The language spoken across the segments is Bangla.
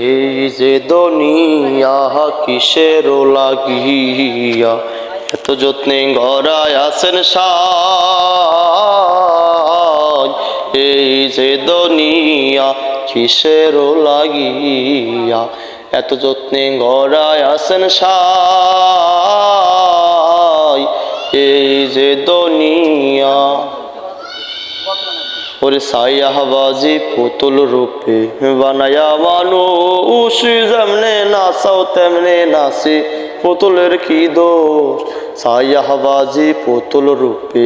এই যে দুনিয়া কিসের লাগিয়া, এত যত্নে গড়ায় আছেন সাজ। এই যে দুনিয়া কিসের লাগিয়া, এত যত্নে গড়ায় আছেন সাজ। এই যে দুনিয়া ওরে ছায়াবাজি পুতুল রূপে বানায়া মানুষ, যেমনে নাচাও তেমনে নাচে পুতুলের কি দোষ। ছায়াবাজি পুতুল রূপে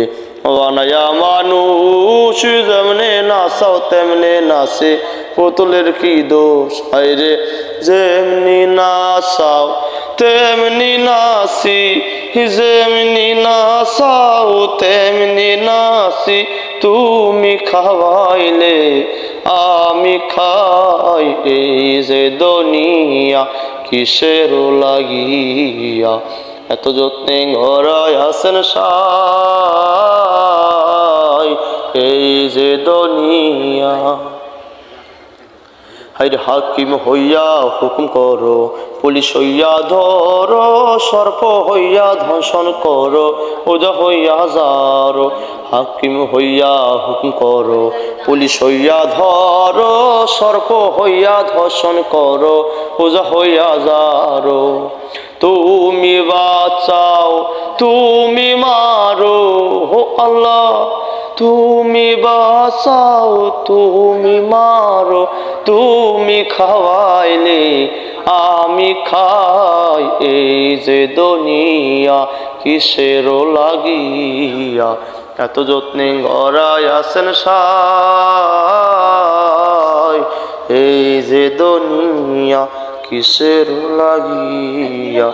বানায়া মানুষ, যেমনে নাচাও তেমনে নাচে পুতুলের কি দোষ। হায়রে যেমনি নাচাও তেমনি নাচি, যেমনি নাচাও তেমনি নাচি, তুমি খাওয়াইলে আমি খাই। এই যে দুনিয়া কিসের লাগিয়া, এত যত্নে গড়ায় আছেন সাই। এই যে দুনিয়া হাইরে হাকিম হইয়া হুকুম করো, পুলিশ হইয়া ধরো, সর্প হইয়া ধর্ষণ করো, ওজা হইয়া যারো। হাকিম হইয়া হুকুম করো, পুলিশ হইয়া ধরো, সর্প হইয়া ধর্ষণ করো, ওজা হইয়া যারো। তুমি বাঁচাও তুমি মারো, হো আল্লাহ তুমি বাঁচাও তুমি মারো, তুমি খাওয়াইলে আমি খাই। এই যে দুনিয়া কিসের লাগিয়া, এত যত্নে গড়ায় আছেন সাই। এই যে দুনিয়া কিসের লাগিয়া।